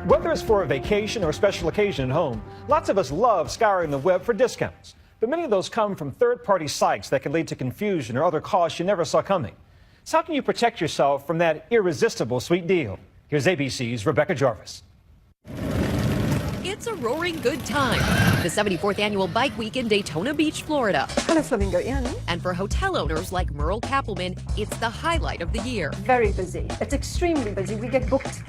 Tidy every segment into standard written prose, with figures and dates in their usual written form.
Whether it's for a vacation or a special occasion at home, lots of us love scouring the web for discounts. But many of those come from third-party sites that can lead to confusion or other costs you never saw coming. So how can you protect yourself from that irresistible sweet deal? Here's ABC's Rebecca Jarvis. It's a roaring good time. The 74th annual Bike Week in Daytona Beach, Florida. Hello, Flamingo Inn. And for hotel owners like Merle Kappelman, it's the highlight of the year. Very busy. It's extremely busy. We get booked,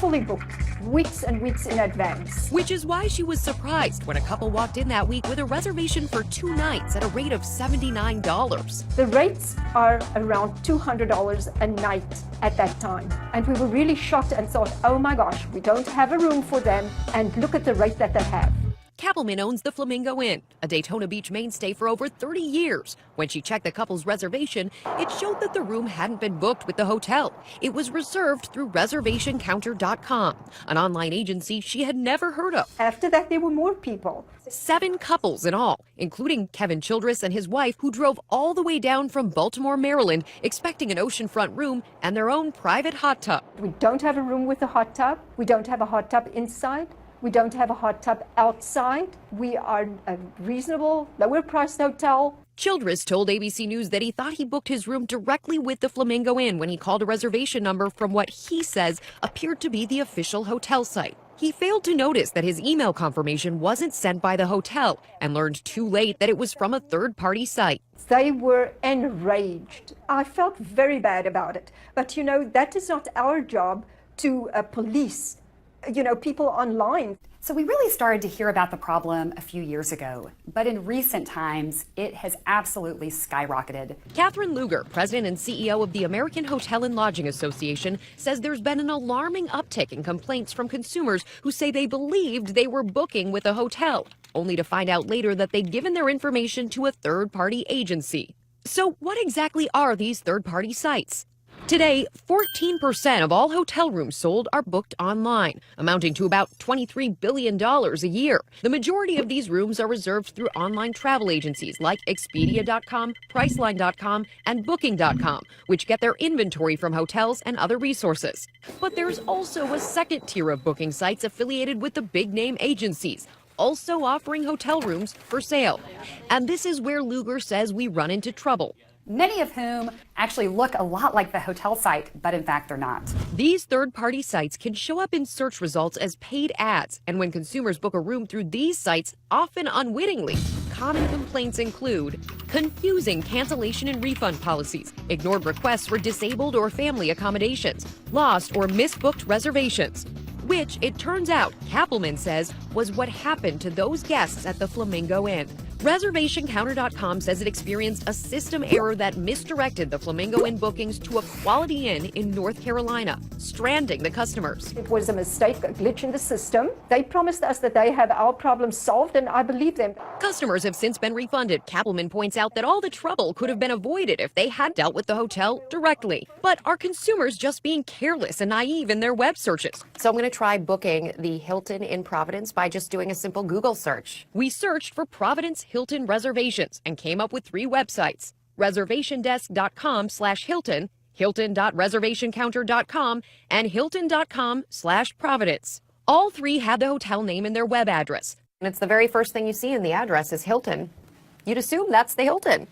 fully booked, weeks and weeks in advance. Which is why she was surprised when a couple walked in that week with a reservation for 2 nights at a rate of $79. The rates are around $200 a night at that time. And we were really shocked and thought, oh my gosh, we don't have a room for them, and look at the rate that they have. Kappelman owns the Flamingo Inn, a Daytona Beach mainstay for over 30 years. When she checked the couple's reservation, it showed that the room hadn't been booked with the hotel. It was reserved through reservationcounter.com, an online agency she had never heard of. After that, there were more people. 7 couples in all, including Kevin Childress and his wife, who drove all the way down from Baltimore, Maryland, expecting an oceanfront room and their own private hot tub. We don't have a room with a hot tub. We don't have a hot tub inside. We don't have a hot tub outside. We are a reasonable, lower-priced hotel. Childress told ABC News that he thought he booked his room directly with the Flamingo Inn when he called a reservation number from what he says appeared to be the official hotel site. He failed to notice that his email confirmation wasn't sent by the hotel and learned too late that it was from a third-party site. They were enraged. I felt very bad about it. But, that is not our job to police people online. So we really started to hear about the problem a few years ago, but in recent times, it has absolutely skyrocketed. Catherine Luger, president and CEO of the American Hotel and Lodging Association, says there's been an alarming uptick in complaints from consumers who say they believed they were booking with a hotel, only to find out later that they'd given their information to a third-party agency. So what exactly are these third-party sites? Today, 14% of all hotel rooms sold are booked online, amounting to about $23 billion a year. The majority of these rooms are reserved through online travel agencies like Expedia.com, Priceline.com, and Booking.com, which get their inventory from hotels and other resources. But there's also a second tier of booking sites affiliated with the big-name agencies, also offering hotel rooms for sale. And this is where Luger says we run into trouble. Many of whom actually look a lot like the hotel site, but in fact they're not. These third-party sites can show up in search results as paid ads, and when consumers book a room through these sites, often unwittingly, common complaints include confusing cancellation and refund policies, ignored requests for disabled or family accommodations, lost or misbooked reservations, which, it turns out, Kappelman says, was what happened to those guests at the Flamingo Inn. ReservationCounter.com says it experienced a system error that misdirected the Flamingo Inn bookings to a Quality Inn in North Carolina, stranding the customers. It was a mistake, a glitch in the system. They promised us that they have our problem solved, and I believe them. Customers have since been refunded. Kappelman points out that all the trouble could have been avoided if they had dealt with the hotel directly. But are consumers just being careless and naive in their web searches? So I'm going to try booking the Hilton in Providence by just doing a simple Google search. We searched for Providence Hilton reservations and came up with 3 websites: reservationdesk.com/Hilton, Hilton.reservationcounter.com, and Hilton.com/Providence. All 3 had the hotel name in their web address. And it's the very first thing you see in the address is Hilton. You'd assume that's the Hilton.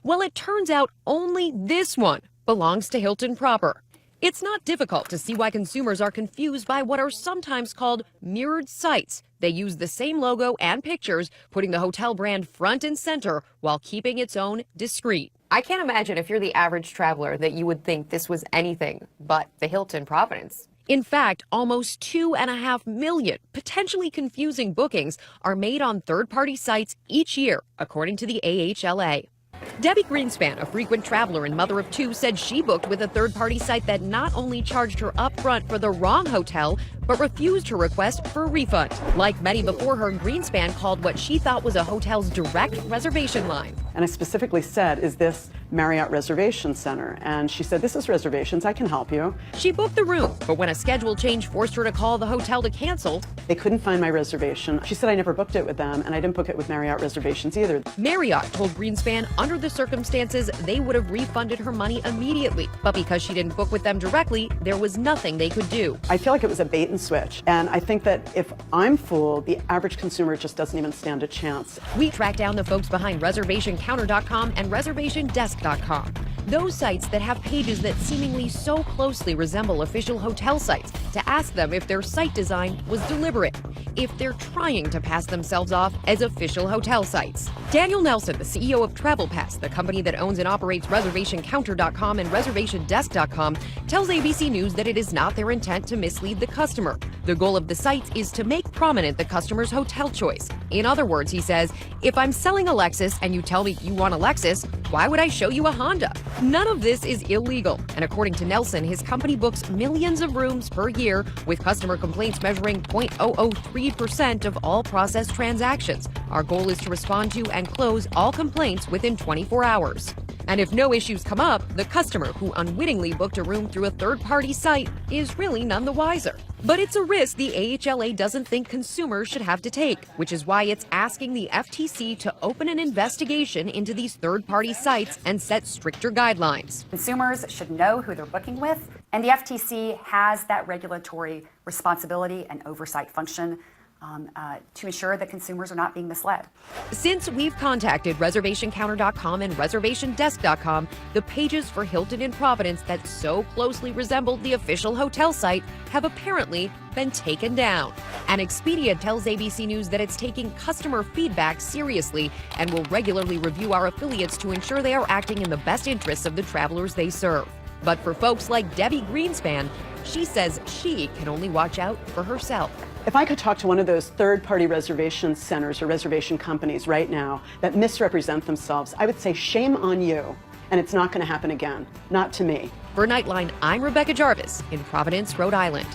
Well, it turns out only this one belongs to Hilton proper. It's not difficult to see why consumers are confused by what are sometimes called mirrored sites. They use the same logo and pictures, putting the hotel brand front and center while keeping its own discreet. I can't imagine if you're the average traveler that you would think this was anything but the Hilton Providence. In fact, almost 2.5 million potentially confusing bookings are made on third-party sites each year, according to the AHLA. Debbie Greenspan, a frequent traveler and mother of 2, said she booked with a third-party site that not only charged her upfront for the wrong hotel, but refused her request for a refund. Like many before her, Greenspan called what she thought was a hotel's direct reservation line. And I specifically said, is this Marriott Reservation Center? And she said, this is reservations, I can help you. She booked the room, but when a schedule change forced her to call the hotel to cancel, They couldn't find my reservation. She said I never booked it with them, and I didn't book it with Marriott Reservations either. Marriott told Greenspan under the circumstances they would have refunded her money immediately. But because she didn't book with them directly, there was nothing they could do. I feel like it was a bait and switch. And I think that if I'm fooled, the average consumer just doesn't even stand a chance. We tracked down the folks behind ReservationCounter.com and ReservationDesk.com. Those sites that have pages that seemingly so closely resemble official hotel sites, to ask them if their site design was deliberate, if they're trying to pass themselves off as official hotel sites. Daniel Nelson, the CEO of TravelPass, the company that owns and operates ReservationCounter.com and ReservationDesk.com, tells ABC News that it is not their intent to mislead the customer. The goal of the sites is to make prominent the customer's hotel choice. In other words, he says, if I'm selling a Lexus and you tell me you want a Lexus, why would I show you a Honda? None of this is illegal. And according to Nelson, his company books millions of rooms per year, with customer complaints measuring 0.003% of all processed transactions. Our goal is to respond to and close all complaints within 24 hours. And if no issues come up, the customer who unwittingly booked a room through a third-party site is really none the wiser. But it's a risk the AHLA doesn't think consumers should have to take, which is why it's asking the FTC to open an investigation into these third-party sites and set stricter guidelines. Consumers should know who they're booking with, and the FTC has that regulatory responsibility and oversight function to ensure that consumers are not being misled. Since we've contacted ReservationCounter.com and ReservationDesk.com, the pages for Hilton in Providence that so closely resembled the official hotel site have apparently been taken down. And Expedia tells ABC News that it's taking customer feedback seriously and will regularly review our affiliates to ensure they are acting in the best interests of the travelers they serve. But for folks like Debbie Greenspan, she says she can only watch out for herself. If I could talk to one of those third-party reservation centers or reservation companies right now that misrepresent themselves, I would say shame on you, and it's not going to happen again. Not to me. For Nightline, I'm Rebecca Jarvis in Providence, Rhode Island.